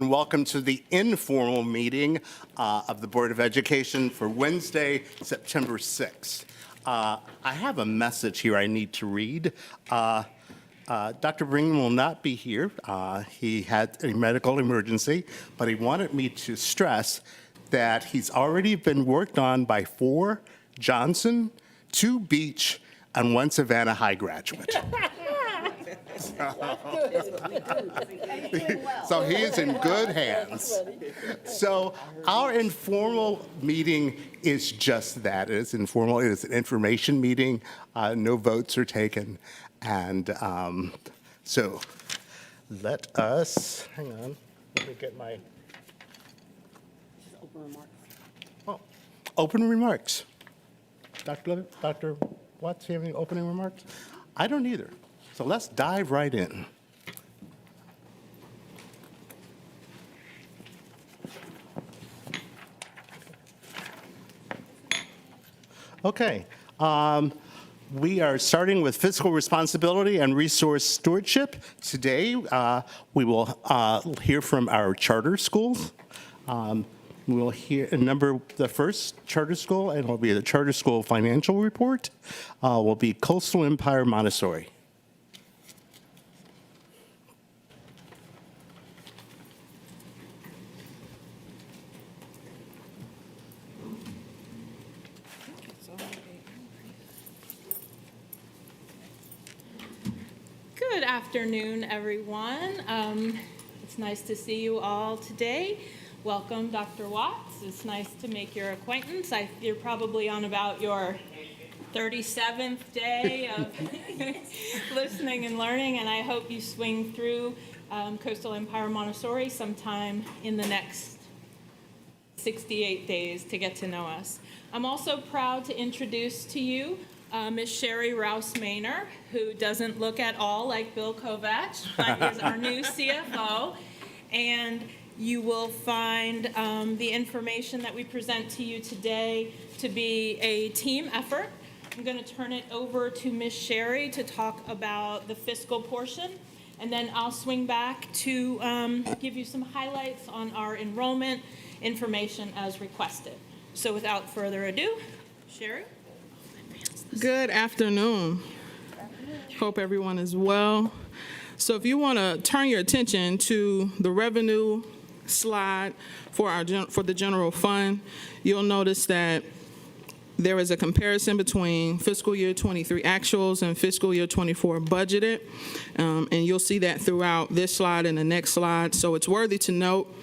And welcome to the informal meeting of the Board of Education for Wednesday, September 6th. I have a message here I need to read. Dr. Brigham will not be here. He had a medical emergency, but he wanted me to stress that he's already been worked on by 4 Johnson, 2 Beach, and 1 Savannah High graduate. So he is in good hands. So our informal meeting is just that. It is informal. It is an information meeting. No votes are taken. And so let us, hang on, let me get my. Open remarks. Oh, open remarks. Dr. Watts, do you have any opening remarks? I don't either. So let's dive right in. Okay. We are starting with fiscal responsibility and resource stewardship. Today, we will hear from our charter schools. We will hear the first charter school, and it will be the charter school financial report, will be Coastal Empire Montessori. Good afternoon, everyone. It's nice to see you all today. Welcome, Dr. Watts. It's nice to make your acquaintance. You're probably on about your 37th day of listening and learning, and I hope you swing through Coastal Empire Montessori sometime in the next 68 days to get to know us. I'm also proud to introduce to you Ms. Sherry Rouse-Maynor, who doesn't look at all like Bill Kovach, but is our new CFO. And you will find the information that we present to you today to be a team effort. I'm going to turn it over to Ms. Sherry to talk about the fiscal portion, and then I'll swing back to give you some highlights on our enrollment information as requested. So without further ado, Sherry? Good afternoon. Hope everyone is well. So if you want to turn your attention to the revenue slide for the general fund, you'll notice that there is a comparison between fiscal year 23 actuals and fiscal year 24 budgeted, and you'll see that throughout this slide and the next slide. So it's worthy to note,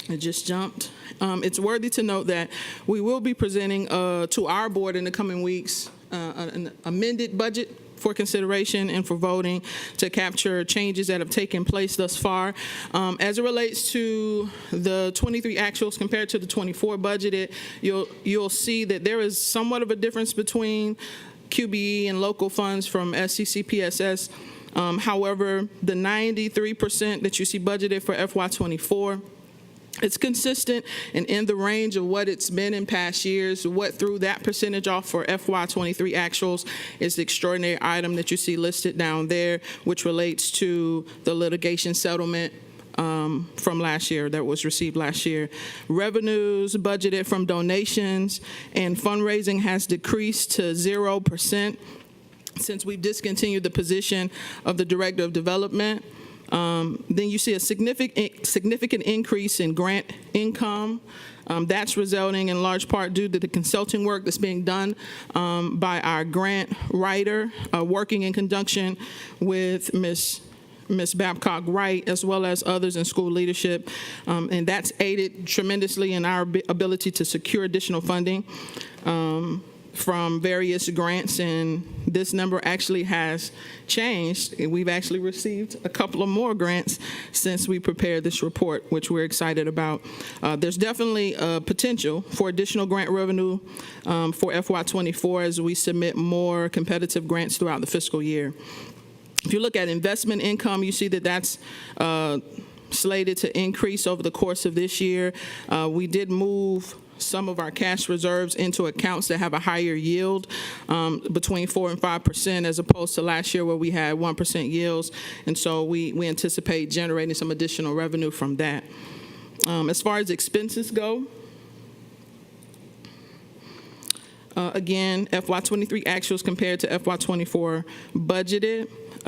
it just jumped. It's worthy to note that we will be presenting to our board in the coming weeks an amended budget for consideration and for voting to capture changes that have taken place thus far. As it relates to the 23 actuals compared to the 24 budgeted, you'll see that there is somewhat of a difference between QBE and local funds from SCCPSS. However, the 93% that you see budgeted for FY24, it's consistent and in the range of what it's been in past years. What threw that percentage off for FY23 actuals is the extraordinary item that you see listed down there, which relates to the litigation settlement from last year that was received last year. Revenues budgeted from donations and fundraising has decreased to 0% since we've discontinued the position of the Director of Development. Then you see a significant increase in grant income. That's resulting in large part due to the consulting work that's being done by our grant writer, working in conjunction with Ms. Babcock Wright, as well as others in school leadership. And that's aided tremendously in our ability to secure additional funding from various grants, and this number actually has changed. We've actually received a couple of more grants since we prepared this report, which we're excited about. There's definitely a potential for additional grant revenue for FY24 as we submit more competitive grants throughout the fiscal year. If you look at investment income, you see that that's slated to increase over the course of this year. We did move some of our cash reserves into accounts that have a higher yield, between 4 and 5%, as opposed to last year where we had 1% yields. And so we anticipate generating some additional revenue from that. As far as expenses go, again, FY23 actuals compared to FY24 budgeted.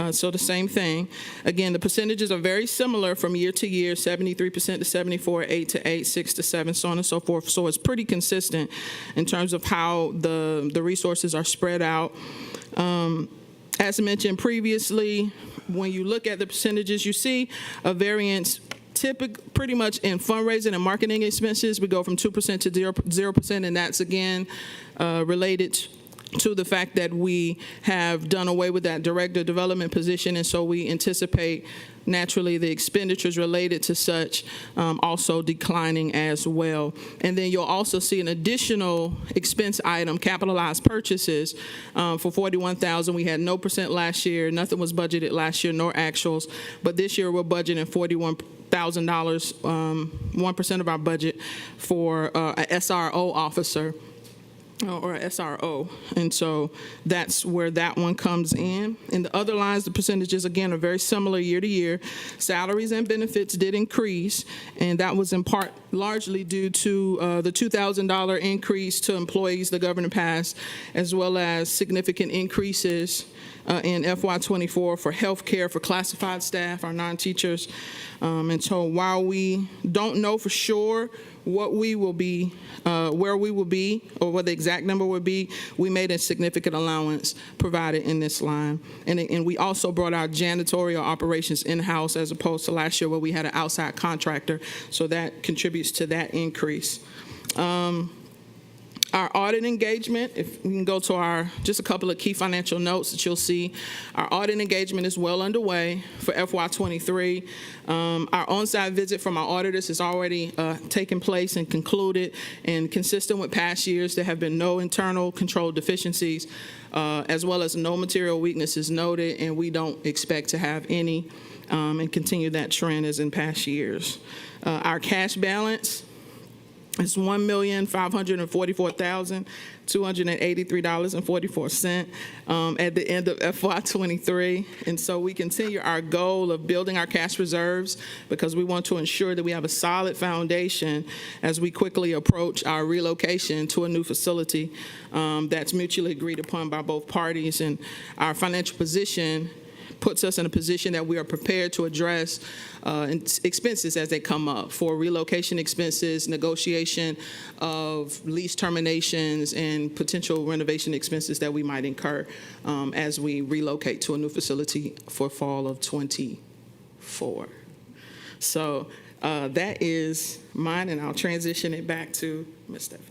So the same thing. Again, the percentages are very similar from year to year, 73% to 74, 8 to 8, 6 to 7, so on and so forth. So it's pretty consistent in terms of how the resources are spread out. As mentioned previously, when you look at the percentages, you see a variance pretty much in fundraising and marketing expenses. We go from 2% to 0%, and that's, again, related to the fact that we have done away with that director development position, and so we anticipate naturally the expenditures related to such also declining as well. And then you'll also see an additional expense item, capitalized purchases, for $41,000. We had no percent last year. Nothing was budgeted last year, nor actuals. But this year we're budgeting $41,000, 1% of our budget for a SRO officer, or a SRO, and so that's where that one comes in. In the other lines, the percentages, again, are very similar year to year. Salaries and benefits did increase, and that was in part largely due to the $2,000 increase to employees the governor passed, as well as significant increases in FY24 for health care for classified staff, our non-teachers. And so while we don't know for sure what we will be, where we will be, or what the exact number would be, we made a significant allowance provided in this line. And we also brought our janitorial operations in-house as opposed to last year where we had an outside contractor, so that contributes to that increase. Our audit engagement, if we can go to just a couple of key financial notes that you'll see. Our audit engagement is well underway for FY23. Our on-site visit from our auditors has already taken place and concluded, and consistent with past years, there have been no internal control deficiencies, as well as no material weaknesses noted, and we don't expect to have any, and continue that trend as in past years. Our cash balance is $1,544,283.44 at the end of FY23. And so we continue our goal of building our cash reserves because we want to ensure that we have a solid foundation as we quickly approach our relocation to a new facility that's mutually agreed upon by both parties. And our financial position puts us in a position that we are prepared to address expenses as they come up for relocation expenses, negotiation of lease terminations, and potential renovation expenses that we might incur as we relocate to a new facility for fall of '24. So that is mine, and I'll transition it back to Ms. Stephanie.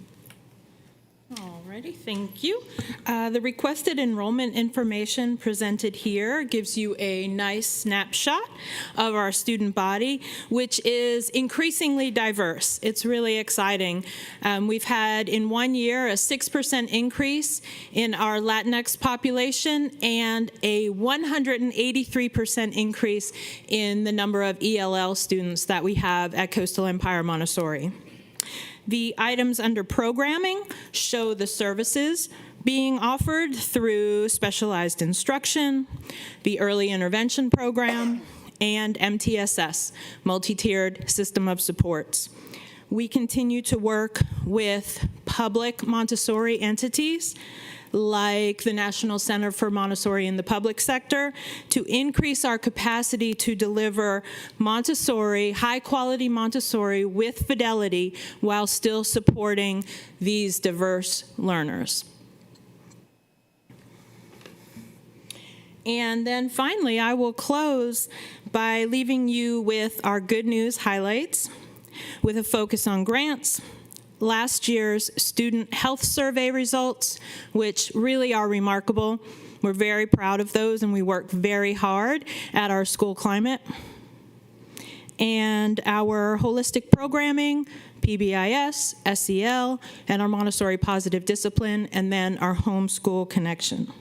Alrighty, thank you. The requested enrollment information presented here gives you a nice snapshot of our student body, which is increasingly diverse. It's really exciting. We've had in 1 year a 6% increase in our Latinx population and a 183% increase in the number of ELL students that we have at Coastal Empire Montessori. The items under programming show the services being offered through specialized instruction, the early intervention program, and MTSS, multi-tiered system of supports. We continue to work with public Montessori entities like the National Center for Montessori in the public sector to increase our capacity to deliver Montessori, high-quality Montessori with fidelity while still supporting these diverse learners. And then finally, I will close by leaving you with our good news highlights with a focus on grants, last year's student health survey results, which really are remarkable. We're very proud of those, and we work very hard at our school climate. And our holistic programming, PBIS, SEL, and our Montessori positive discipline, and then our homeschool connection.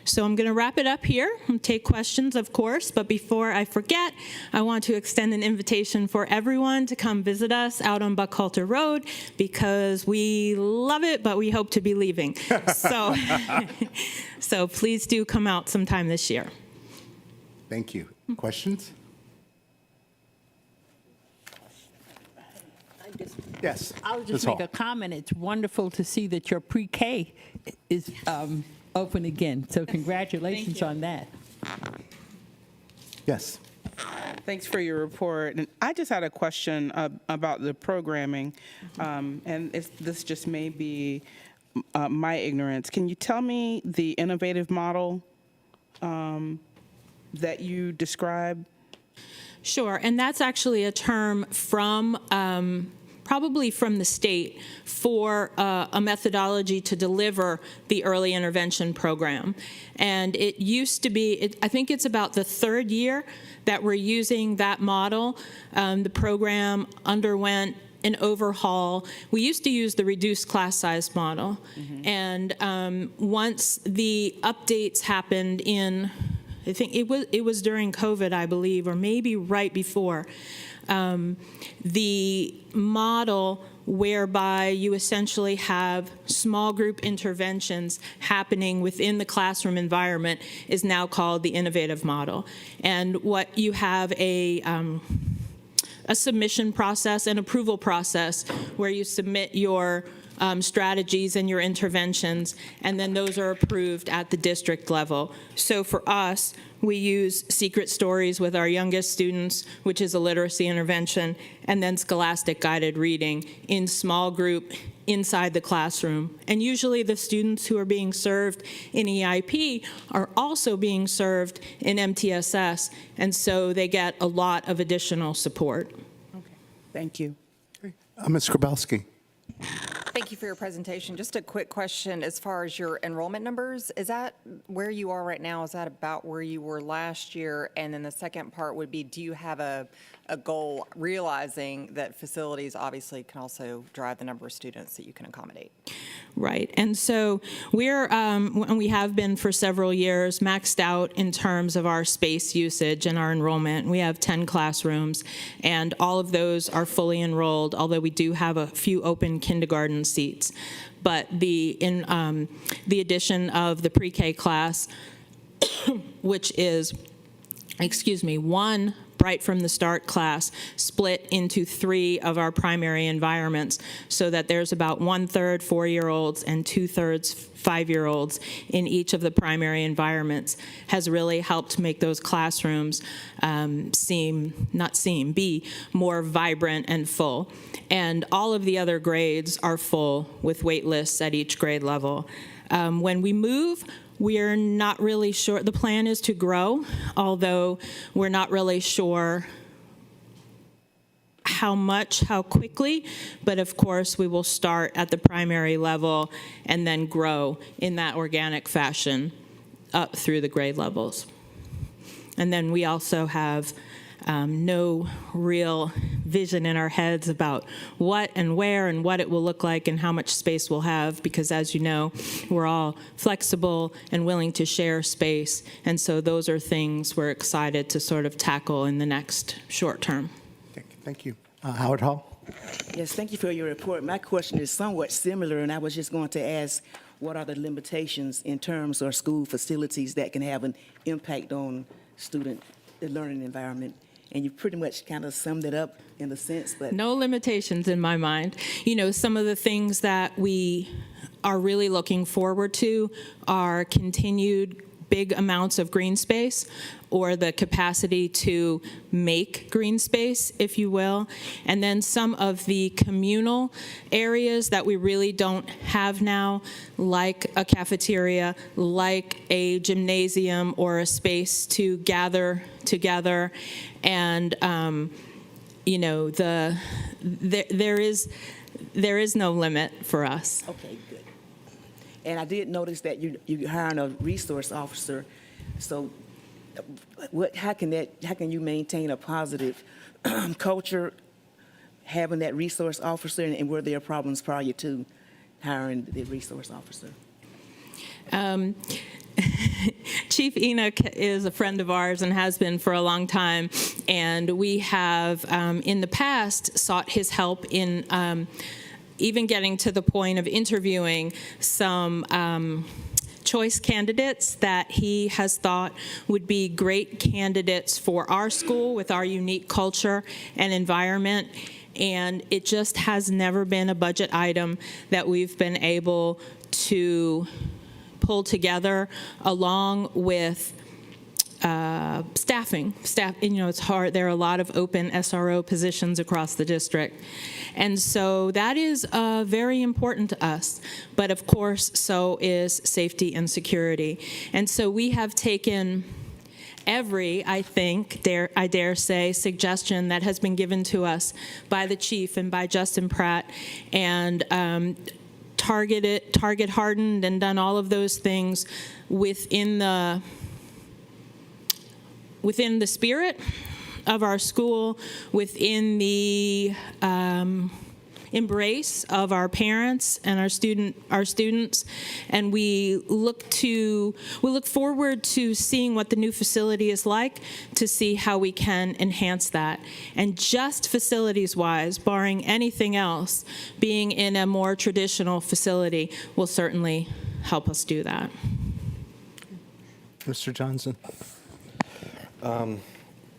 So I'm going to wrap it up here and take questions, of course. But before I forget, I want to extend an invitation for everyone to come visit us out on Buckhalter Road because we love it, but we hope to be leaving. So, so please do come out sometime this year. Thank you. Questions? Yes. I'll just Ms. make Hall. a comment. It's wonderful to see that your pre-K is open again. So congratulations you. on that. Yes. Thanks for your report. And I just had a question about the programming, and this just may be my ignorance. Can you tell me the innovative model that you described? Sure, and that's actually a term from probably from the state for a methodology to deliver the early intervention program. And it used to be, I think it's about the third year that we're using that model. The program underwent an overhaul. We used to use the reduced class size model. And once the updates happened in, I think it was during COVID, I believe, or maybe right before, the model whereby you essentially have small group interventions happening within the classroom environment is now called the innovative model. And what you have a submission process and approval process where you submit your strategies and your interventions, and then those are approved at the district level. So for us, we use secret stories with our youngest students, which is a literacy intervention, and then scholastic guided reading in small group inside the classroom. And usually the students who are being served in EIP are also being served in MTSS, and so they get a lot of additional support. Okay. Thank you. Ms. Grabowski. Thank you for your presentation. Just a quick question as far as your enrollment numbers. Is that where you are right now? Is that about where you were last year? And then the second part would be, do you have a goal, realizing that facilities obviously can also drive the number of students that you can accommodate? Right. And so we're, and we have been for several years, maxed out in terms of our space usage and our enrollment. We have 10 classrooms, and all of those are fully enrolled, although we do have a few open kindergarten seats. But the addition of the pre-K class, which is, one right from the start class, split into 3 of our primary environments, so that there's about 1/3 4-year-olds and 2/3 5-year-olds in each of the primary environments, has really helped make those classrooms be more vibrant and full. And all of the other grades are full with wait lists at each grade level. When we move, we're not really sure. The plan is to grow, although we're not really sure how much, how quickly, but of course we will start at the primary level and then grow in that organic fashion up through the grade levels. And then we also have no real vision in our heads about what and where and what it will look like and how much space we'll have, because as you know, we're all flexible and willing to share space, and so those are things we're excited to sort of tackle in the next short term. Thank you. Howard Hall. Yes, thank you for your report. My question is somewhat similar, and I was just going to ask, what are the limitations in terms of school facilities that can have an impact on student learning environment? And you pretty much kind of summed it up in a sense, but... No limitations in my mind. You know, some of the things that we are really looking forward to are continued big amounts of green space, or the capacity to make green space, if you will. And then some of the communal areas that we really don't have now, like a cafeteria, like a gymnasium, or a space to gather together. And, you know, there is no limit for us. Okay, good. And I did notice that you're hiring a resource officer. So how can you maintain a positive culture having that resource officer, and were there problems prior to hiring the resource officer? Chief Enoch is a friend of ours and has been for a long time, and we have, in the past, sought his help in even getting to the point of interviewing some choice candidates that he has thought would be great candidates for our school with our unique culture and environment. And it just has never been a budget item that we've been able to pull together, along with staffing. It's hard. There are a lot of open SRO positions across the district. And so that is very important to us. But of course, so is safety and security. And so we have taken every, I dare say, suggestion that has been given to us by the chief and by Justin Pratt, and target hardened and done all of those things within the spirit of our school, within the embrace of our parents and our students, and we look forward to seeing what the new facility is like, to see how we can enhance that. And just facilities-wise, barring anything else, being in a more traditional facility will certainly help us do that. Mr. Johnson?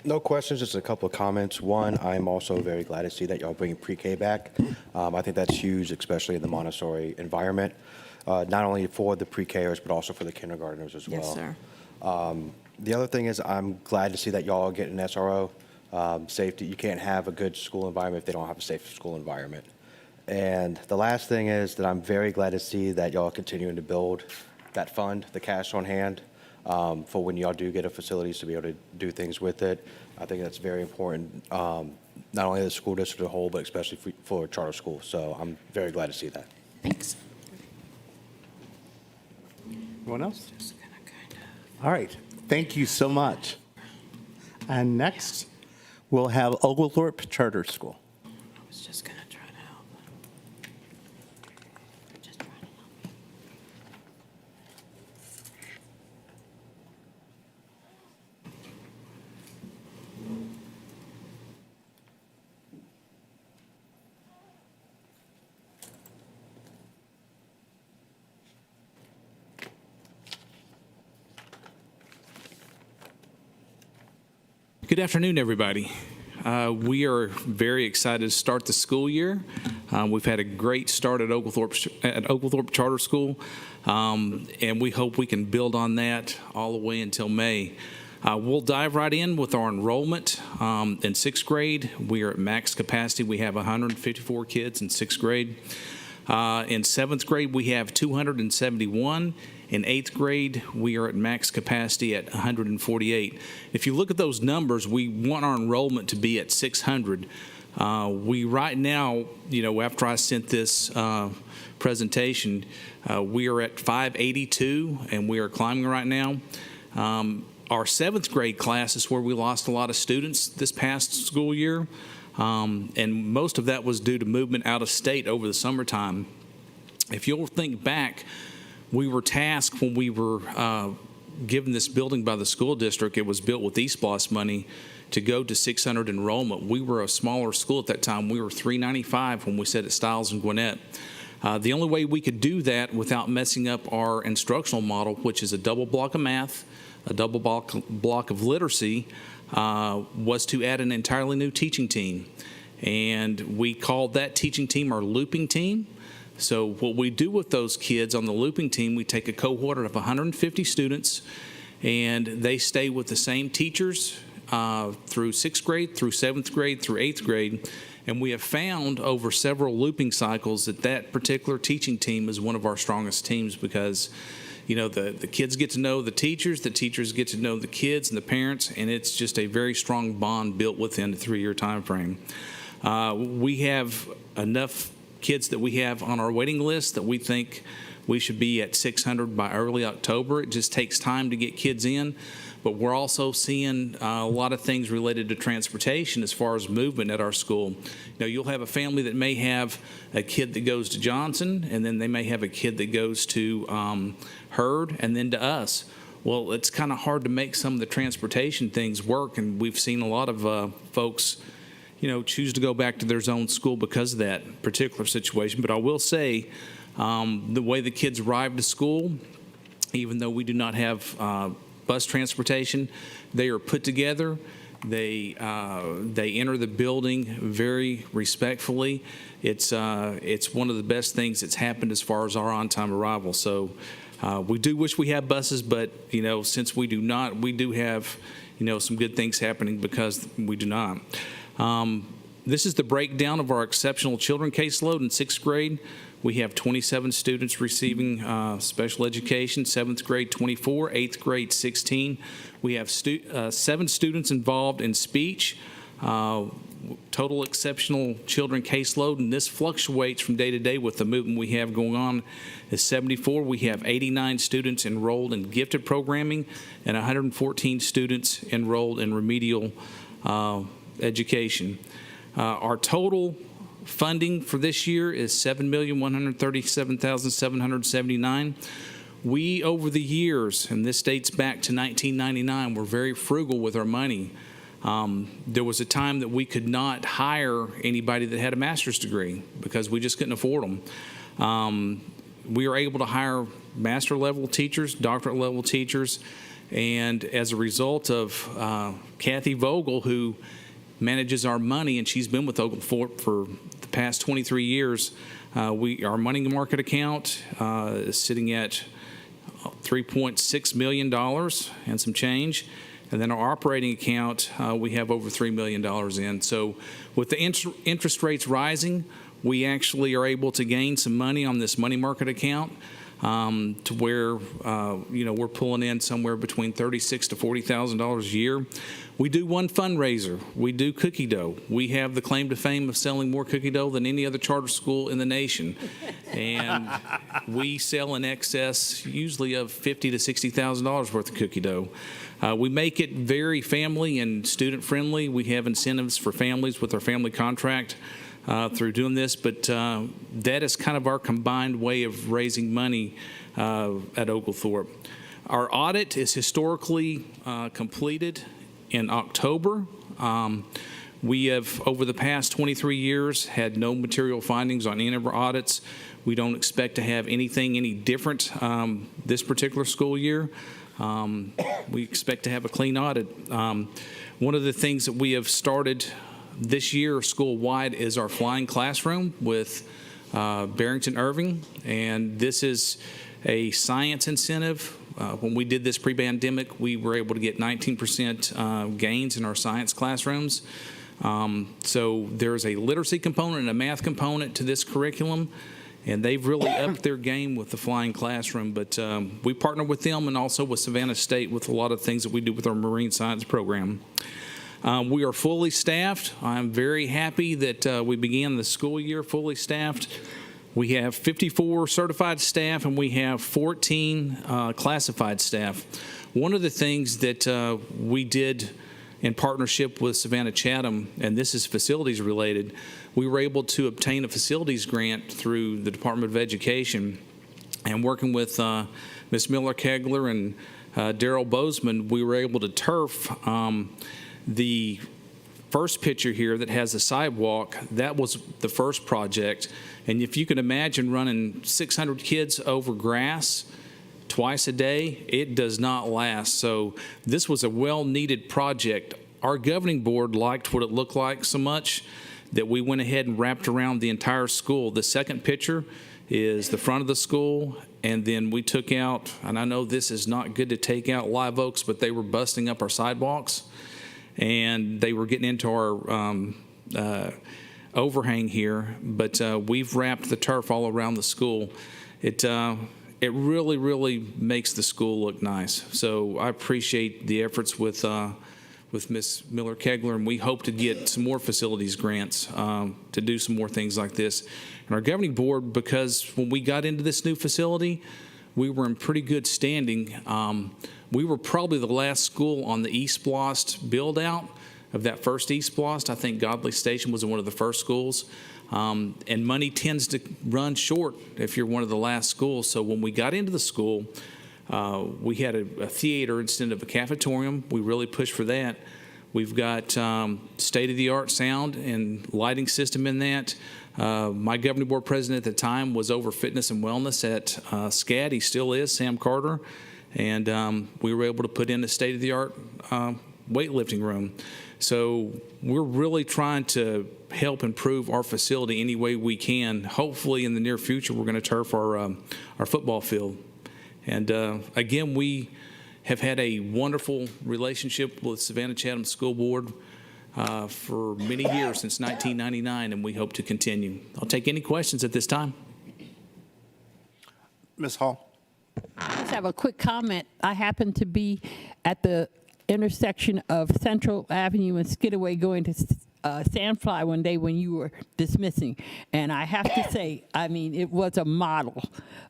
No questions, just a couple of comments. One, I'm also very glad to see that y'all bringing pre-K back. I think that's huge, especially in the Montessori environment, not only for the pre-Kers, but also for the kindergartners as well. Yes, sir. The other thing is I'm glad to see that y'all are getting SRO. Safety, you can't have a good school environment if they don't have a safe school environment. And the last thing is that I'm very glad to see that y'all are continuing to build that fund, the cash on hand, for when y'all do get a facilities to be able to do things with it. I think that's very important, not only the school district as a whole, but especially for charter schools. So I'm very glad to see that. Thanks. Anyone else? All right. Thank you so much. And next, we'll have Oglethorpe Charter School. I was just going to try to help. Just trying to help. Good afternoon, everybody. We are very excited to start the school year. We've had a great start at Oglethorpe Charter School, and we hope we can build on that all the way until May. We'll dive right in with our enrollment. In sixth grade, we are at max capacity. We have 154 kids in sixth grade. In seventh grade, we have 271. In eighth grade, we are at max capacity at 148. If you look at those numbers, we want our enrollment to be at 600. We right now, after I sent this presentation, we are at 582, and we are climbing right now. Our seventh grade class is where we lost a lot of students this past school year, and most of that was due to movement out of state over the summertime. If you'll think back, we were tasked when we were given this building by the school district. It was built with ESPLOS money to go to 600 enrollment. We were a smaller school at that time. We were 395 when we set at Stiles and Gwinnett. The only way we could do that without messing up our instructional model, which is a double block of math, a double block of literacy, was to add an entirely new teaching team. And we called that teaching team our looping team. So what we do with those kids on the looping team, we take a cohort of 150 students, and they stay with the same teachers through sixth grade, through seventh grade, through eighth grade. And we have found over several looping cycles that particular teaching team is one of our strongest teams because, the kids get to know the teachers get to know the kids and the parents, and it's just a very strong bond built within a 3-year time frame. We have enough kids that we have on our waiting list that we think we should be at 600 by early October. It just takes time to get kids in, but we're also seeing a lot of things related to transportation as far as movement at our school. You'll have a family that may have a kid that goes to Johnson, and then they may have a kid that goes to Hurd, and then to us. Well, it's kind of hard to make some of the transportation things work, and we've seen a lot of folks choose to go back to their zone school because of that particular situation. But I will say, the way the kids arrive to school, even though we do not have bus transportation, they are put together. They enter the building very respectfully. It's one of the best things that's happened as far as our on-time arrival. So we do wish we had buses, but since we do not, we do have some good things happening because we do not. This is the breakdown of our exceptional children caseload in 6th grade. We have 27 students receiving special education, 7th grade 24, 8th grade 16. We have 7 students involved in speech. Total exceptional children caseload, and this fluctuates from day to day with the movement we have going on, is 74. We have 89 students enrolled in gifted programming and 114 students enrolled in remedial education. Our total funding for this year is $7,137,779. We, over the years, and this dates back to 1999, were very frugal with our money. There was a time that we could not hire anybody that had a master's degree because we just couldn't afford them. We were able to hire master level teachers, doctorate level teachers, and as a result of Kathy Vogel, who manages our money, and she's been with Oglethorpe for the past 23 years. Our money market account is sitting at $3.6 million and some change. And then our operating account, we have over $3 million in. So with the interest rates rising, we actually are able to gain some money on this money market account to where, we're pulling in somewhere between $36,000 to $40,000 a year. We do one fundraiser. We do cookie dough. We have the claim to fame of selling more cookie dough than any other charter school in the nation. And we sell in excess usually of $50,000 to $60,000 worth of cookie dough. We make it very family and student friendly. We have incentives for families with our family contract through doing this, but that is kind of our combined way of raising money at Oglethorpe. Our audit is historically completed in October. We have, over the past 23 years, had no material findings on any of our audits. We don't expect to have anything any different this particular school year. We expect to have a clean audit. One of the things that we have started this year school-wide is our flying classroom with Barrington Irving, and this is a science incentive. When we did this pre-pandemic, we were able to get 19% gains in our science classrooms. So there's a literacy component and a math component to this curriculum, and they've really upped their game with the flying classroom. But we partner with them and also with Savannah State with a lot of things that we do with our marine science program. We are fully staffed. I'm very happy that we began the school year fully staffed. We have 54 certified staff, and we have 14 classified staff. One of the things that we did in partnership with Savannah-Chatham, and this is facilities related, we were able to obtain a facilities grant through the Department of Education. And working with Ms. Miller-Kegler and Daryl Bozeman, we were able to turf the first picture here that has a sidewalk. That was the first project. And if you can imagine running 600 kids over grass twice a day, it does not last. So this was a well-needed project. Our governing board liked what it looked like so much that we went ahead and wrapped around the entire school. The second picture is the front of the school, and then we took out, and I know this is not good to take out live oaks, but they were busting up our sidewalks, and they were getting into our overhang here, but we've wrapped the turf all around the school. It really, really makes the school look nice. So I appreciate the efforts with Ms. Miller-Kegler, and we hope to get some more facilities grants to do some more things like this. And our governing board, because when we got into this new facility, we were in pretty good standing We were probably the last school on the East Blost build-out of that first East Blost. I think Godley Station was one of the first schools. And money tends to run short if you're one of the last schools. So when we got into the school, we had a theater instead of a cafetorium. We really pushed for that. We've got state-of-the-art sound and lighting system in that. My governing board president at the time was over fitness and wellness at SCAD. He still is, Sam Carter. And we were able to put in a state-of-the-art weightlifting room. So we're really trying to help improve our facility any way we can. Hopefully in the near future, we're going to turf our football field. And again, we have had a wonderful relationship with Savannah-Chatham School Board for many years, since 1999, and we hope to continue. I'll take any questions at this time. Ms. Hall? I just have a quick comment. I happened to be at the intersection of Central Avenue and Skidaway going to Sandfly one day when you were dismissing. And I have to say, I mean, it was a model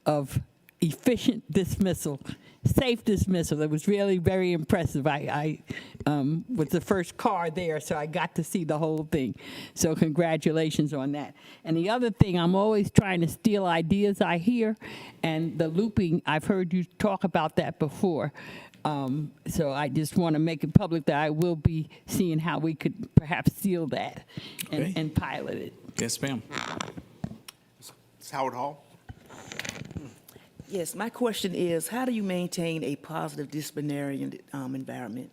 of efficient dismissal, safe dismissal. It was really very impressive. I was the first car there, so I got to see the whole thing. So congratulations on that. And the other thing, I'm always trying to steal ideas I hear, and the looping, I've heard you talk about that before. So I just want to make it public that I will be seeing how we could perhaps steal that Okay. and pilot it. Yes, ma'am. Ms. Howard Hall? Yes, my question is, how do you maintain a positive disciplinary environment?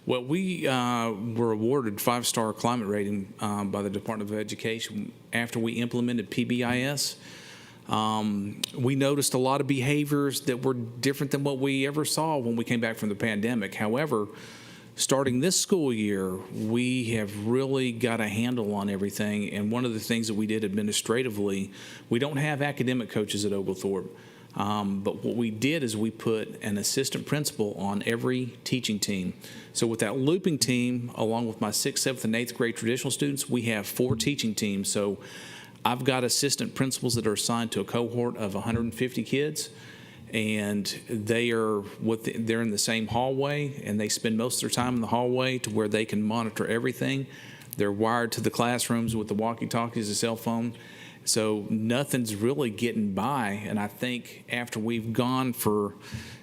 Well, we were awarded 5-star climate rating by the Department of Education after we implemented PBIS. We noticed a lot of behaviors that were different than what we ever saw when we came back from the pandemic. However, starting this school year, we have really got a handle on everything. And one of the things that we did administratively, we don't have academic coaches at Oglethorpe. But what we did is we put an assistant principal on every teaching team. So with that looping team, along with my 6th, 7th, and 8th grade traditional students, we have 4 teaching teams. So I've got assistant principals that are assigned to a cohort of 150 kids, and they're in the same hallway, and they spend most of their time in the hallway to where they can monitor everything. They're wired to the classrooms with the walkie-talkies, the cell phone. So nothing's really getting by, and I think after we've gone for,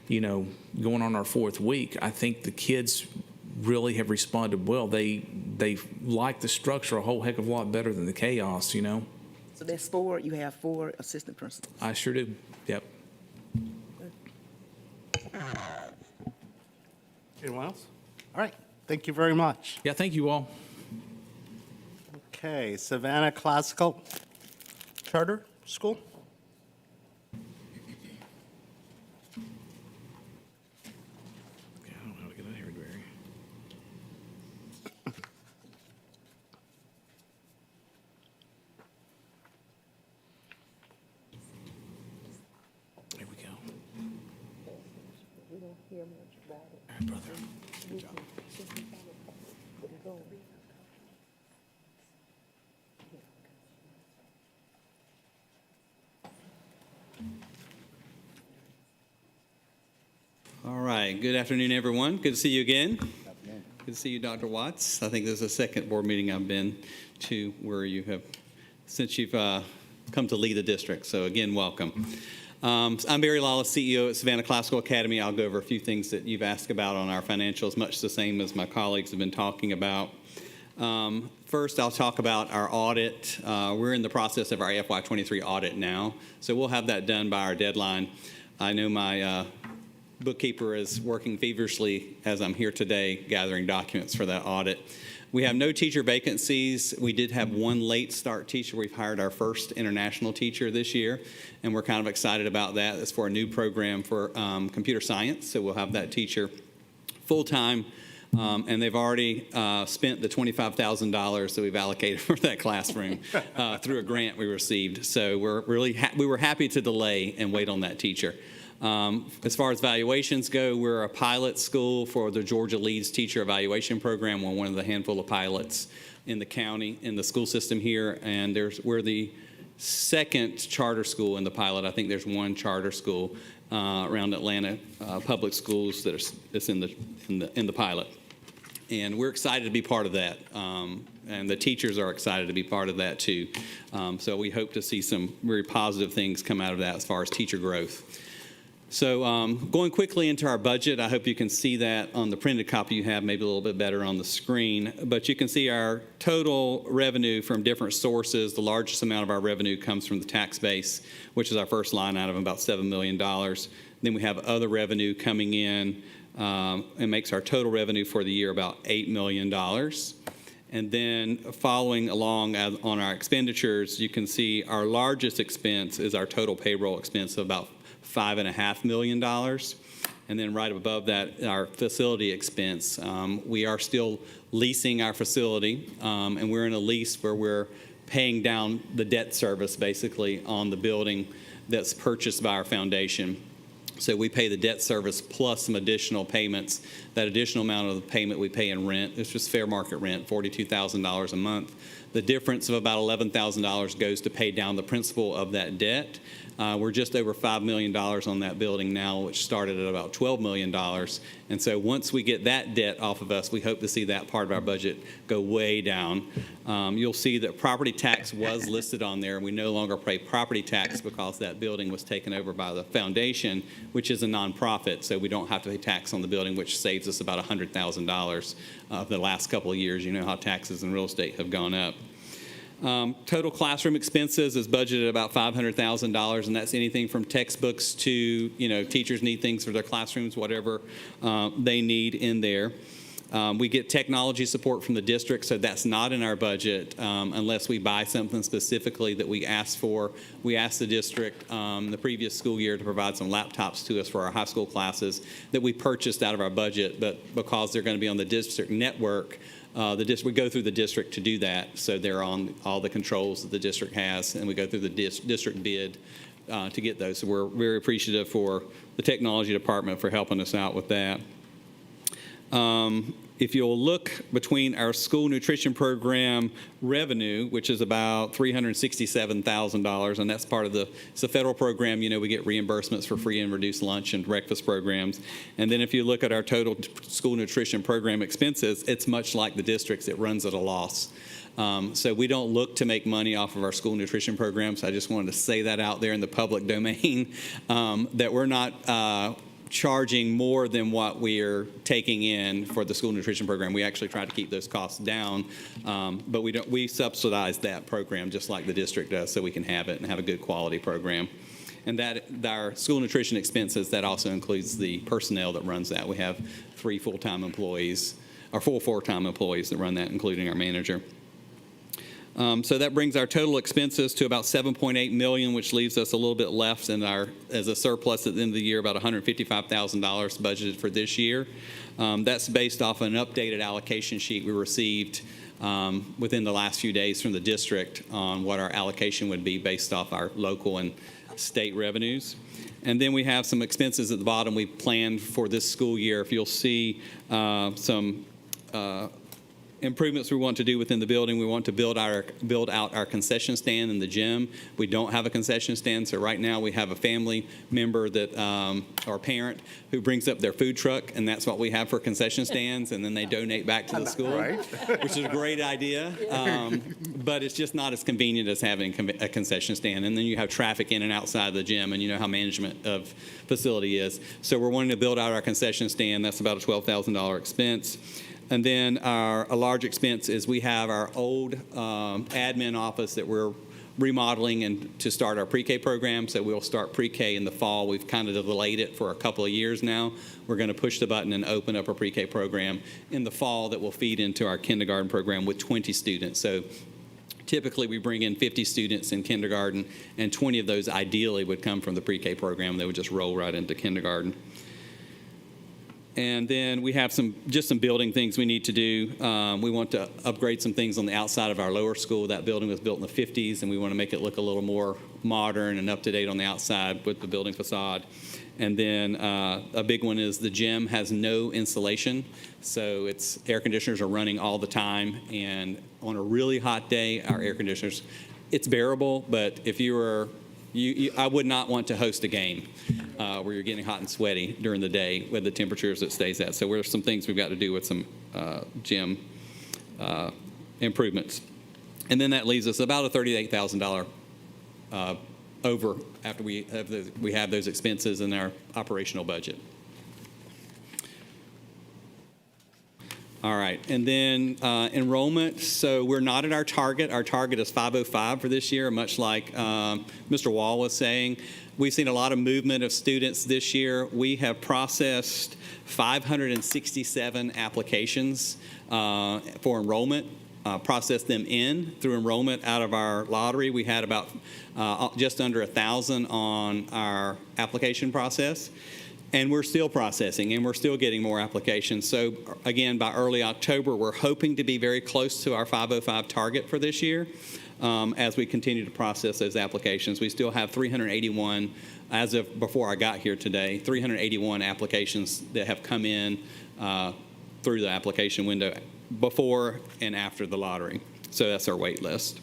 going on our 4th week, I think the kids really have responded well. They like the structure a whole heck of a lot better than the chaos, So that's 4, you have 4 assistant principals. I sure do. Yep. Anyone else? All right. Thank you very much. Yeah, thank you all. Okay, Savannah Classical Charter School? Okay, I don't know how to get out of here, Barry. Here we go. All right, brother. Good job. All right. Good afternoon, everyone. Good to see you again. Good to see you, Dr. Watts. I think this is the second board meeting I've been to where you have, since you've come to lead the district. So again, welcome. I'm Barry Lawless, CEO at Savannah Classical Academy. I'll go over a few things that you've asked about on our financials, much the same as my colleagues have been talking about. First, I'll talk about our audit. We're in the process of our FY23 audit now, so we'll have that done by our deadline. I know my bookkeeper is working feverishly as I'm here today gathering documents for that audit. We have no teacher vacancies. We did have one late start teacher. We've hired our first international teacher this year, and we're kind of excited about that. It's for a new program for computer science, so we'll have that teacher full-time, and they've already spent the $25,000 that we've allocated for that classroom through a grant we received. So we were happy to delay and wait on that teacher. As far as valuations go, we're a pilot school for the Georgia Leads Teacher Evaluation Program. We're one of the handful of pilots in the county, in the school system here, and we're the second charter school in the pilot. I think there's one charter school. around Atlanta public schools that's in the pilot. And we're excited to be part of that. And the teachers are excited to be part of that too. So we hope to see some very positive things come out of that as far as teacher growth. So going quickly into our budget, I hope you can see that on the printed copy you have, maybe a little bit better on the screen. But you can see our total revenue from different sources. The largest amount of our revenue comes from the tax base, which is our first line item, about $7 million. Then we have other revenue coming in. It makes our total revenue for the year about $8 million. And then following along on our expenditures, you can see our largest expense is our total payroll expense of about $5.5 million. And then right above that, our facility expense. We are still leasing our facility, and we're in a lease where we're paying down the debt service basically on the building that's purchased by our foundation. So we pay the debt service plus some additional payments. That additional amount of the payment we pay in rent, it's just fair market rent, $42,000 a month. The difference of about $11,000 goes to pay down the principal of that debt. We're just over $5 million on that building now, which started at about $12 million. And so once we get that debt off of us, we hope to see that part of our budget go way down. You'll see that property tax was listed on there, and we no longer pay property tax because that building was taken over by the foundation, which is a nonprofit, so we don't have to pay tax on the building, which saves us about $100,000 the last couple of years. You know how taxes in real estate have gone up. Total classroom expenses is budgeted about $500,000, and that's anything from textbooks to, you know, teachers need things for their classrooms, whatever they need in there. We get technology support from the district, so that's not in our budget unless we buy something specifically that we ask for. We asked the district the previous school year to provide some laptops to us for our high school classes that we purchased out of our budget, but because they're going to be on the district network, we go through the district to do that, so they're on all the controls that the district has, and we go through the district bid to get those. So we're very appreciative for the technology department for helping us out with that. If you'll look between our school nutrition program revenue, which is about $367,000, and that's part of it's a federal program. You know, we get reimbursements for free and reduced lunch and breakfast programs. And then if you look at our total school nutrition program expenses, it's much like the districts. It runs at a loss. So we don't look to make money off of our school nutrition programs. I just wanted to say that out there in the public domain, that we're not charging more than what we are taking in for the school nutrition program. We actually try to keep those costs down, but we subsidize that program just like the district does, so we can have it and have a good quality program. And that our school nutrition expenses, that also includes the personnel that runs that. We have 3 full-time employees, or 4 full-time employees that run that, including our manager. So that brings our total expenses to about $7.8 million, which leaves us a little bit left as a surplus at the end of the year, about $155,000 budgeted for this year. That's based off an updated allocation sheet we received within the last few days from the district on what our allocation would be based off our local and state revenues. And then we have some expenses at the bottom we planned for this school year. If you'll see some improvements we want to do within the building. We want to build out our concession stand in the gym. We don't have a concession stand, so right now we have a family member that, or parent, who brings up their food truck, and that's what we have for concession stands, and then they donate back to the school, which is a great idea, but it's just not as convenient as having a concession stand. And then you have traffic in and outside the gym, and you know how management of facility is. So we're wanting to build out our concession stand. That's about a $12,000 expense. And then a large expense is we have our old admin office that we're remodeling and to start our pre-K program. So we'll start pre-K in the fall. We've kind of delayed it for a couple of years now. We're going to push the button and open up a pre-K program in the fall that will feed into our kindergarten program with 20 students. So typically we bring in 50 students in kindergarten, and 20 of those ideally would come from the pre-K program. They would just roll right into kindergarten. And then we have some building things we need to do. We want to upgrade some things on the outside of our lower school. That building was built in the 50s, and we want to make it look a little more modern and up to date on the outside with the building facade. And then a big one is the gym has no insulation, so its air conditioners are running all the time. And on a really hot day, our air conditioners, it's bearable, but if you were I would not want to host a game where you're getting hot and sweaty during the day with the temperatures it stays at. So there's some things we've got to do with some gym improvements. And then that leaves us about a $38,000 over after we have those expenses in our operational budget. All right, and then enrollment. So we're not at our target. Our target is 505 for this year, much like Mr. Wall was saying. We've seen a lot of movement of students this year. We have processed 567 applications for enrollment, processed them in through enrollment out of our lottery. We had about just under 1,000 on our application process. And we're still processing, and we're still getting more applications. So again, by early October, we're hoping to be very close to our 505 target for this year as we continue to process those applications. We still have 381, as of before I got here today, 381 applications that have come in through the application window before and after the lottery. So that's our wait list.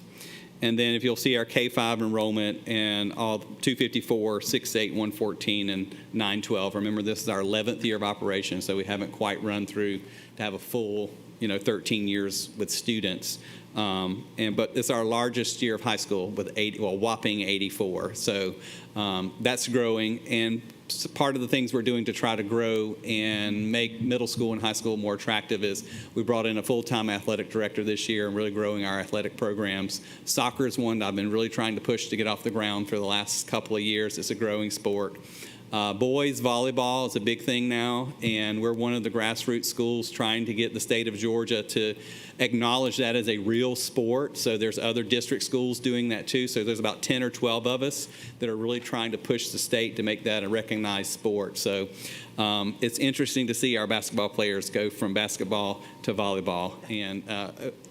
And then if you'll see our K-5 enrollment and all 254, 68, 114, and 912. Remember, this is our 11th year of operation, so we haven't quite run through to have a full, 13 years with students. But it's our largest year of high school with whopping 84. So that's growing. And part of the things we're doing to try to grow and make middle school and high school more attractive is we brought in a full-time athletic director this year and really growing our athletic programs. Soccer is one that I've been really trying to push to get off the ground for the last couple of years. It's a growing sport. Boys volleyball is a big thing now, and we're one of the grassroots schools trying to get the state of Georgia to acknowledge that as a real sport. So there's other district schools doing that too. So there's about 10 or 12 of us that are really trying to push the state to make that a recognized sport. So it's interesting to see our basketball players go from basketball to volleyball and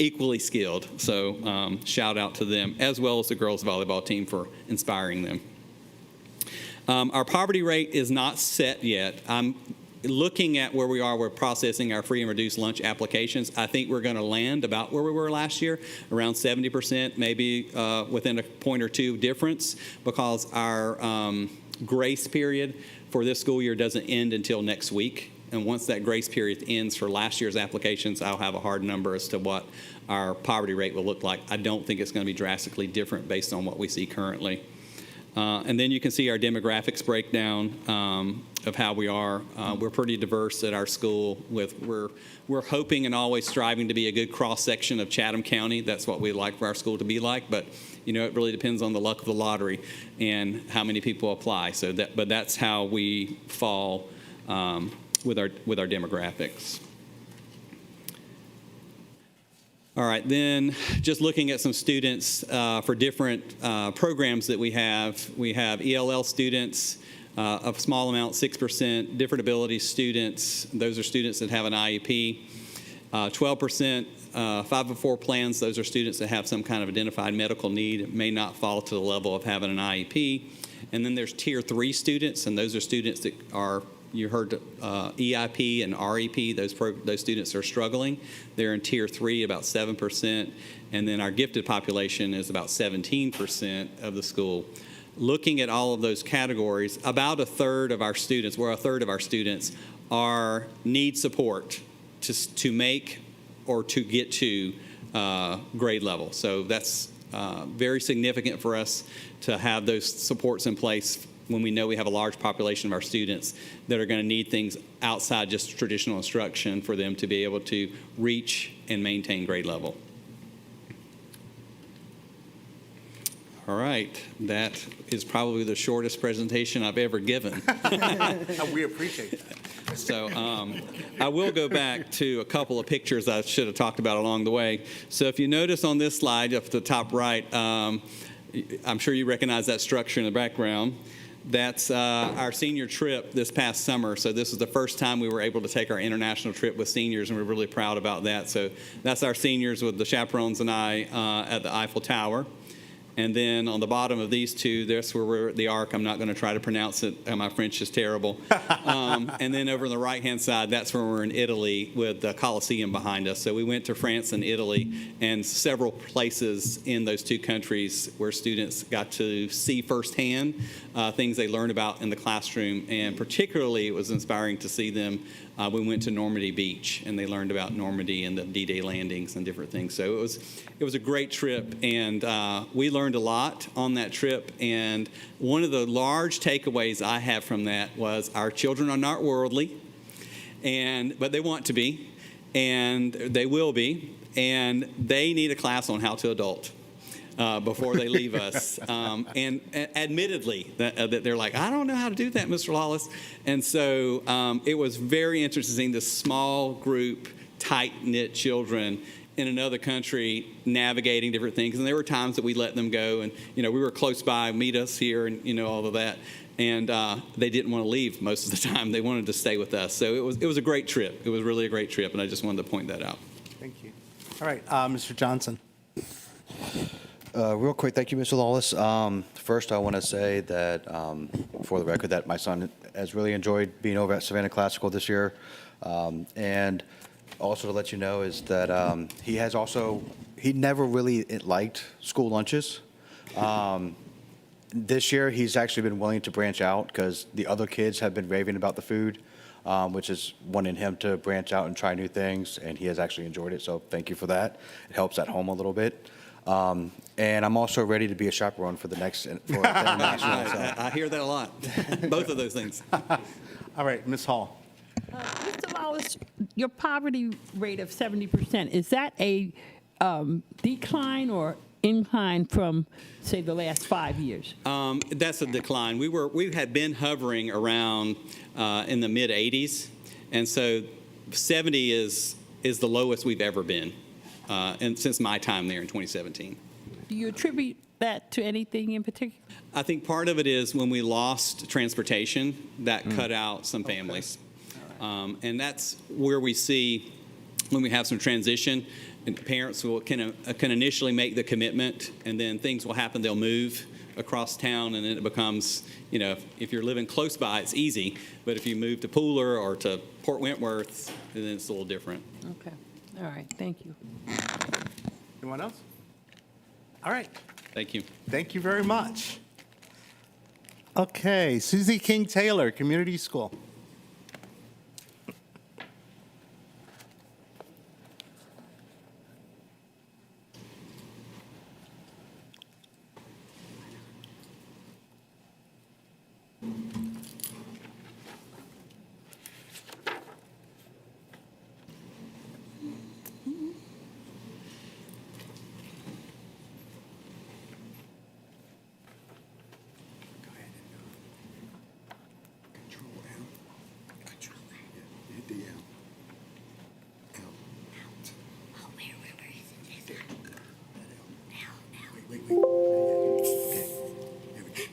equally skilled. So shout out to them, as well as the girls volleyball team for inspiring them. Our poverty rate is not set yet. I'm looking at where we are. We're processing our free and reduced lunch applications. I think we're going to land about where we were last year, around 70%, maybe within a point or two difference, because our grace period for this school year doesn't end until next week. And once that grace period ends for last year's applications, I'll have a hard number as to what our poverty rate will look like. I don't think it's going to be drastically different based on what we see currently. And then you can see our demographics breakdown of how we are. We're pretty diverse at our school. We're hoping and always striving to be a good cross-section of Chatham County. That's what we'd like for our school to be like. But, it really depends on the luck of the lottery and how many people apply. But that's how we fall with our demographics. All right, then just looking at some students for different programs that we have ELL students, a small amount, 6%, different ability students, those are students that have an IEP, 12%, 504 plans, those are students that have some kind of identified medical need, may not fall to the level of having an IEP. And then there's Tier 3 students, and those are students that are, you heard EIP and REP, those students are struggling. They're in Tier 3, about 7%, and then our gifted population is about 17% of the school. Looking at all of those categories, about a third of our students need support to make or to get to grade level. So that's very significant for us to have those supports in place when we know we have a large population of our students that are going to need things outside just traditional instruction for them to be able to reach and maintain grade level. All right, that is probably the shortest presentation I've ever given. We appreciate that. So I will go back to a couple of pictures I should have talked about along the way. So if you notice on this slide up at the top right, I'm sure you recognize that structure in the background. That's our senior trip this past summer. So this is the first time we were able to take our international trip with seniors, and we're really proud about that. So that's our seniors with the chaperones and I at the Eiffel Tower. And then on the bottom of these two, that's where we're at the Ark. I'm not going to try to pronounce it. My French is terrible. And then over on the right-hand side, that's where we're in Italy with the Colosseum behind us. So we went to France and Italy and several places in those two countries where students got to see firsthand things they learned about in the classroom. And particularly, it was inspiring to see them. We went to Normandy Beach, and they learned about Normandy and the D-Day landings and different things. So it was a great trip, and we learned a lot on that trip. And one of the large takeaways I have from that was our children are not worldly, but they want to be, and they will be, and they need a class on how to adult. Before they leave us. And admittedly, that they're like, I don't know how to do that, Mr. Lawless. And so it was very interesting, the small group, tight-knit children in another country navigating different things. And there were times that we let them go, and we were close by, meet us here, and all of that. And they didn't want to leave most of the time. They wanted to stay with us. So it was a great trip. It was really a great trip, and I just wanted to point that out. Thank you. All right, Mr. Johnson. Real quick, thank you, Mr. Lawless. First, I want to say that, for the record, that my son has really enjoyed being over at Savannah Classical this year. And also to let you know is that he never really liked school lunches. This year, he's actually been willing to branch out because the other kids have been raving about the food, which is wanting him to branch out and try new things, and he has actually enjoyed it, so thank you for that. It helps at home a little bit. And I'm also ready to be a chaperone for the international. I hear that a lot. Both of those things. All right, Ms. Hall. Mr. Lawless, your poverty rate of 70%, is that a decline or incline from, say, the last 5 years? That's a decline. We had been hovering around in the mid-80s, and so 70 is the lowest we've ever been. And since my time there in 2017. Do you attribute that to anything in particular? I think part of it is when we lost transportation, that cut out some families. And that's where we see when we have some transition, and parents can initially make the commitment, and then things will happen. They'll move across town, and then it becomes, if you're living close by, it's easy. But if you move to Pooler or to Port Wentworth, then it's a little different. Okay. All right. Thank you. Anyone else? All right. Thank you. Thank you very much. Okay, Susie King Taylor, Community School.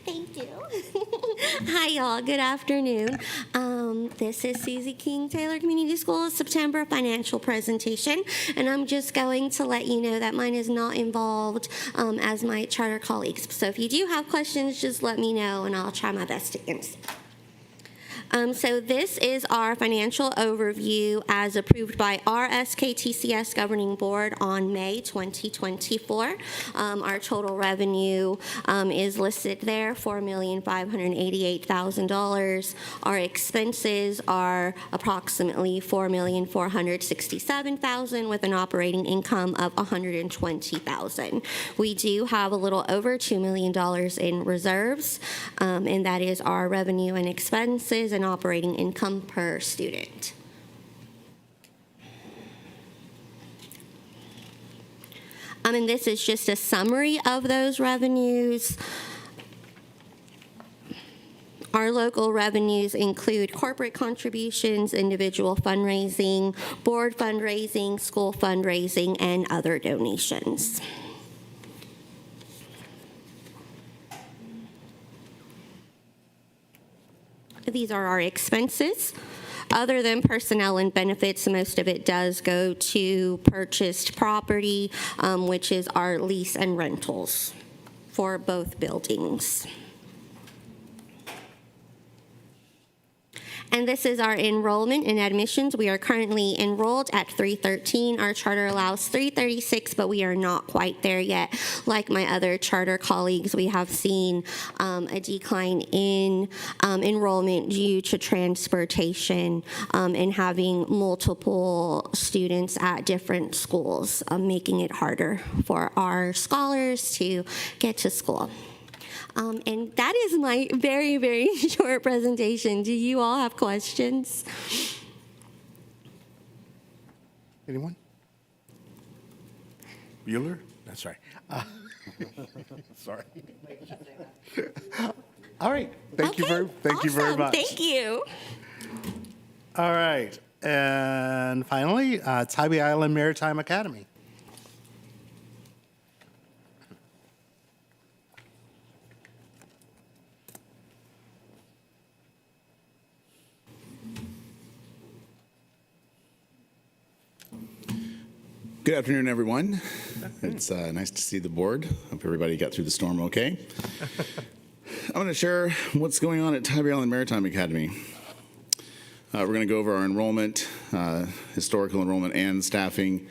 Thank you. Hi, y'all. Good afternoon. This is Susie King Taylor Community School's September financial presentation, and I'm just going to let you know that mine is not involved as my charter colleagues. So if you do have questions, just let me know, and I'll try my best to answer. So this is our financial overview as approved by our SKTCS Governing Board on May 2024. Our total revenue is listed there, $4,588,000. Our expenses are approximately $4,467,000 with an operating income of $120,000. We do have a little over $2 million in reserves, and that is our revenue and expenses and operating income per student. And this is just a summary of those revenues. Our local revenues include corporate contributions, individual fundraising, board fundraising, school fundraising, and other donations. These are our expenses. Other than personnel and benefits, most of it does go to purchased property, which is our lease and rentals. for both buildings. And this is our enrollment and admissions. We are currently enrolled at 313. Our charter allows 336, but we are not quite there yet. Like my other charter colleagues, we have seen a decline in enrollment due to transportation and having multiple students at different schools, making it harder for our scholars to get to school. And that is my very, very short presentation. Do you all have questions? Anyone? Bueller? That's right. Sorry. All right. Thank you very Awesome. much. Thank you. All right. And finally, Tybee Island Maritime Academy. Good afternoon, everyone. It's nice to see the board. Hope everybody got through the storm okay. I'm going to share what's going on at Tybee Island Maritime Academy. We're going to go over our enrollment, historical enrollment and staffing,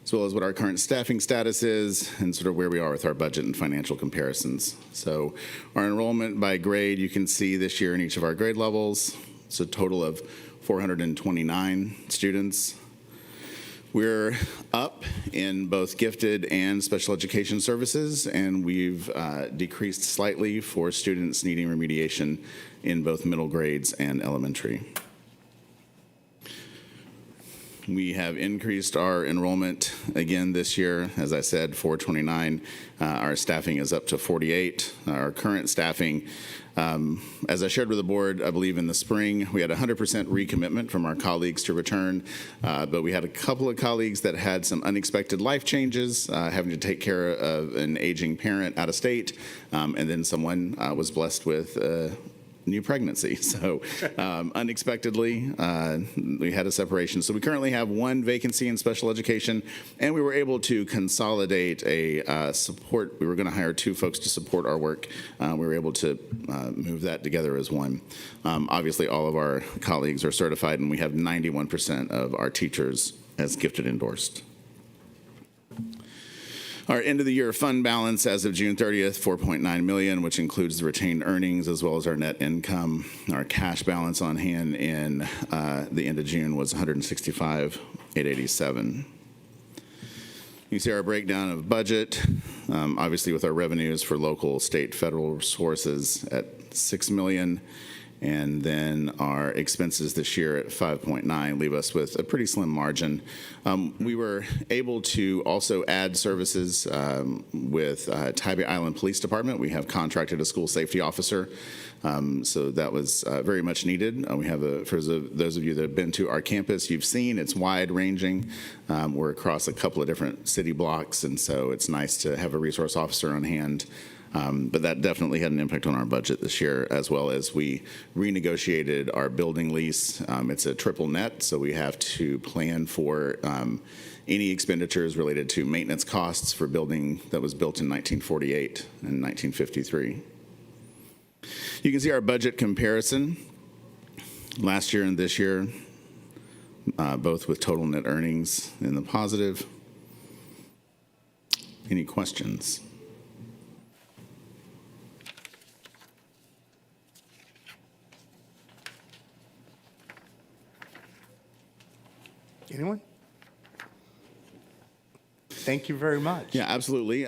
as well as what our current staffing status is and sort of where we are with our budget and financial comparisons. So our enrollment by grade, you can see this year in each of our grade levels. It's a total of 429 students. We're up in both gifted and special education services, and we've decreased slightly for students needing remediation in both middle grades and elementary. We have increased our enrollment again this year. As I said, 429. Our staffing is up to 48. Our current staffing, as I shared with the board, I believe in the spring, we had 100% recommitment from our colleagues to return, but we had a couple of colleagues that had some unexpected life changes, having to take care of an aging parent out of state, and then someone was blessed with new pregnancy. So unexpectedly, we had a separation. So we currently have one vacancy in special education, and we were able to consolidate a support. We were going to hire two folks to support our work. We were able to move that together as one. Obviously, all of our colleagues are certified, and we have 91% of our teachers as gifted endorsed. Our end of the year fund balance as of June 30th, $4.9 million, which includes the retained earnings as well as our net income. Our cash balance on hand in the end of June was $165,887. You see our breakdown of budget, obviously with our revenues for local, state, federal sources at $6 million. And then our expenses this year at 5.9 leave us with a pretty slim margin. We were able to also add services with Tybee Island Police Department. We have contracted a school safety officer, so that was very much needed. We have for those of you that have been to our campus, you've seen it's wide ranging. We're across a couple of different city blocks, and so it's nice to have a resource officer on hand. But that definitely had an impact on our budget this year, as well as we renegotiated our building lease. It's a triple net, so we have to plan for any expenditures related to maintenance costs for building that was built in 1948 and 1953. You can see our budget comparison last year and this year, both with total net earnings in the positive. Any questions? Anyone? Thank you very much. Yeah, absolutely.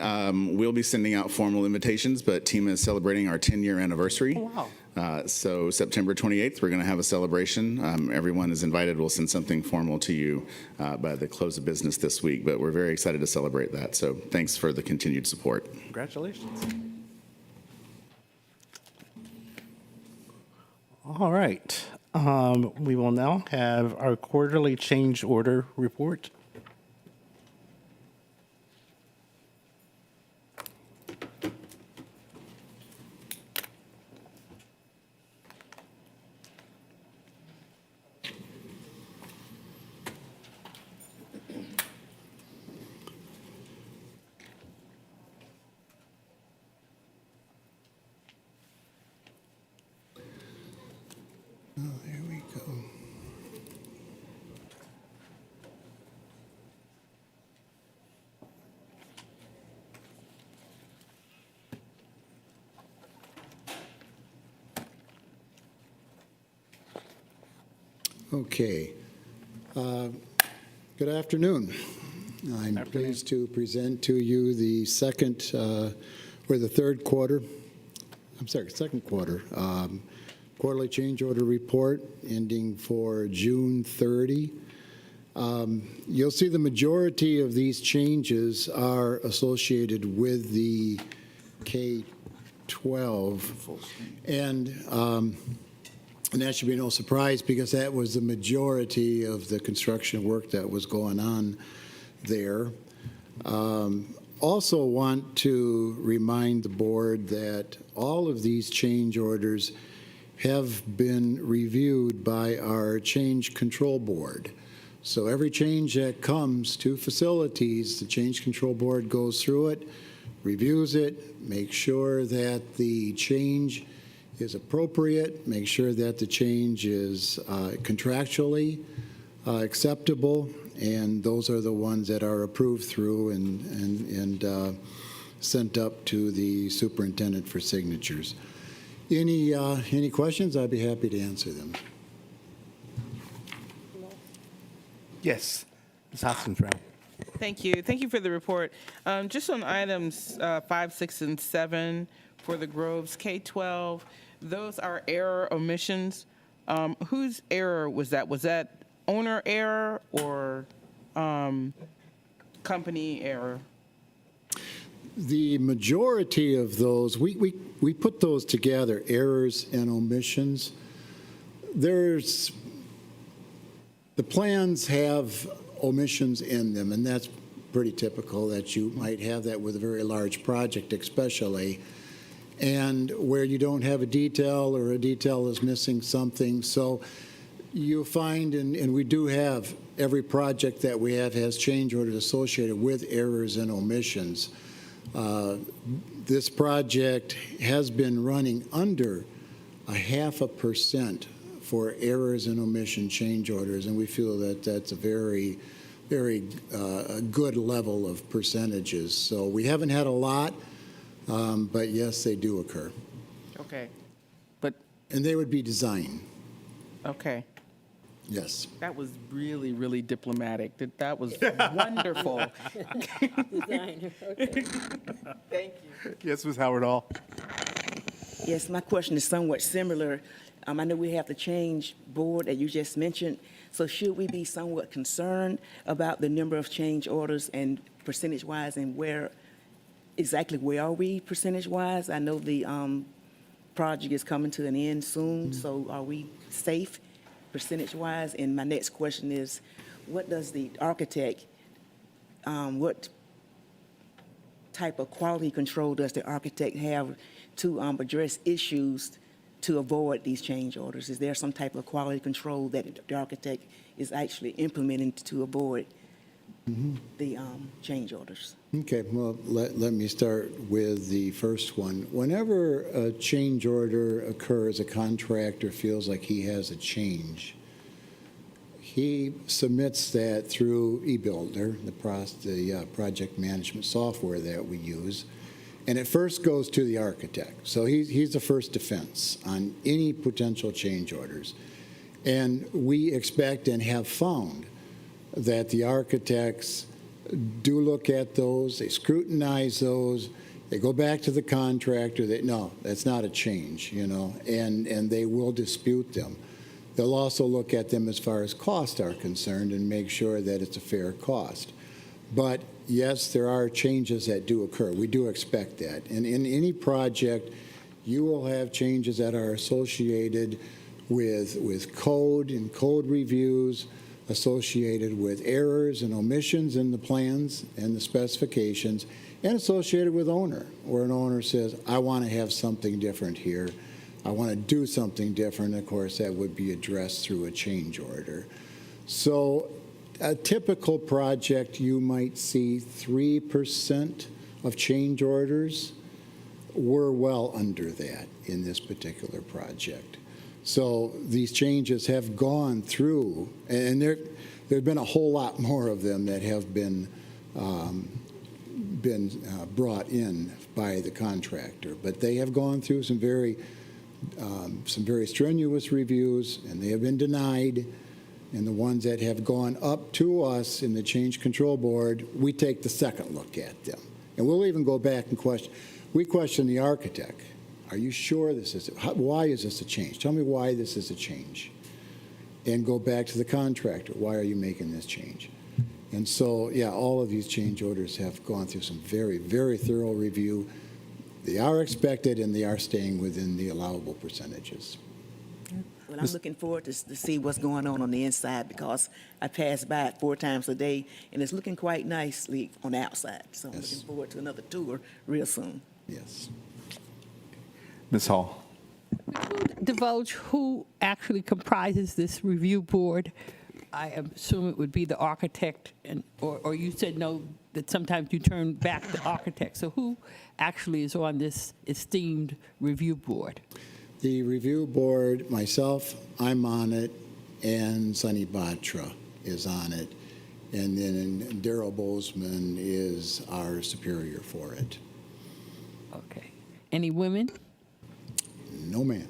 We'll be sending out formal invitations, but TEMA is celebrating our 10-year anniversary. Oh, wow. So September 28th, we're going to have a celebration. Everyone is invited. We'll send something formal to you by the close of business this week, but we're very excited to celebrate that. So thanks for the continued support. Congratulations. All right. We will now have our quarterly change order report. Okay. Good afternoon. I'm pleased to present to you the second quarter quarterly change order report ending for June 30. You'll see the majority of these changes are associated with the K-12. And that should be no surprise because that was the majority of the construction work that was going on there. Also want to remind the board that all of these change orders have been reviewed by our change control board. So every change that comes to facilities, the change control board goes through it, reviews it, makes sure that the change is appropriate, make sure that the change is contractually acceptable, and those are the ones that are approved through and sent up to the superintendent for signatures. Any questions? I'd be happy to answer them. Yes, Ms. Hopkins-Brown. Thank you. Thank you for the report. Just on items 5, 6, and 7 for the Groves K-12, those are error omissions. Whose error was that? Was that owner error or company error? The majority of those, we put those together, errors and omissions. The plans have omissions in them, and that's pretty typical that you might have that with a very large project especially, and where you don't have a detail or a detail is missing something. So you find, and we do have, every project that we have has change orders associated with errors and omissions. This project has been running under 0.5% for errors and omission change orders, and we feel that that's a very, very good level of percentages. So we haven't had a lot, but yes, they do occur. Okay. And they would be design. Okay. Yes. That was really, really diplomatic. That was wonderful. Designer, okay. Thank you. Yes, Ms. Howard Hall. Yes, my question is somewhat similar. I know we have the change board that you just mentioned. So should we be somewhat concerned about the number of change orders and percentage-wise, and where are we percentage-wise? I know the project is coming to an end soon, so are we safe percentage-wise? And my next question is, what does the architect, what type of quality control does the architect have to address issues to avoid these change orders? Is there some type of quality control that the architect is actually implementing to avoid the change orders? Okay, well, let me start with the first one. Whenever a change order occurs, a contractor feels like he has a change. He submits that through eBuilder, the project management software that we use, and it first goes to the architect. So he's the first defense on any potential change orders. And we expect and have found that the architects do look at those, they scrutinize those, they go back to the contractor, no, that's not a change, and they will dispute them. They'll also look at them as far as costs are concerned and make sure that it's a fair cost. But yes, there are changes that do occur. We do expect that. And in any project, you will have changes that are associated with code and code reviews, associated with errors and omissions in the plans and the specifications, and associated with owner, where an owner says, I want to have something different here. I want to do something different. Of course, that would be addressed through a change order. So a typical project, you might see 3% of change orders. We're well under that in this particular project. So these changes have gone through, and there have been a whole lot more of them that have been brought in by the contractor. But they have gone through some very strenuous reviews, and they have been denied. And the ones that have gone up to us in the Change Control Board, we take the second look at them. And we'll even go back and we question the architect. Are you sure this is, why is this a change? Tell me why this is a change. And go back to the contractor. Why are you making this change? And so, yeah, all of these change orders have gone through some very, very thorough review. They are expected and they are staying within the allowable percentages. Well, I'm looking forward to see what's going on the inside because I pass by it 4 times a day, and it's looking quite nicely on the outside. So I'm looking forward to another tour real soon. Yes. Ms. Hall. Divulge who actually comprises this review board. I assume it would be the architect, or you said no, that sometimes you turn back the architect. So who actually is on this esteemed review board? The review board, myself, I'm on it, and Sunny Batra is on it. And then Daryl Bozeman is our superior for it. Okay. Any women? No, ma'am.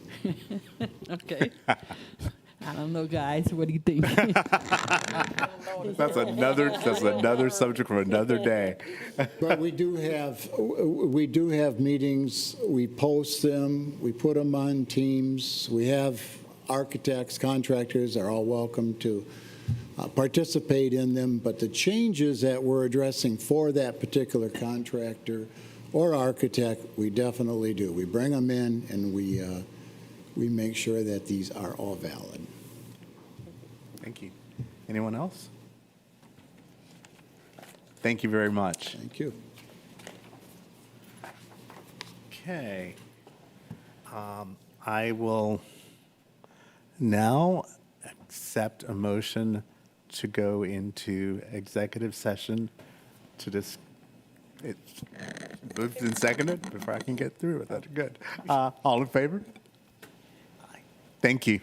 Okay. I don't know, guys. What do you think? That's another subject for another day. But we do have meetings. We post them. We put them on Teams. We have architects, contractors are all welcome to participate in them. But the changes that we're addressing for that particular contractor or architect, we definitely do. We bring them in and we make sure that these are all valid. Thank you. Anyone else? Thank you very much. Thank you. Okay. I will now accept a motion to go into executive session to it's moved and seconded before I can get through with that. Good. All in favor? Aye. Thank you.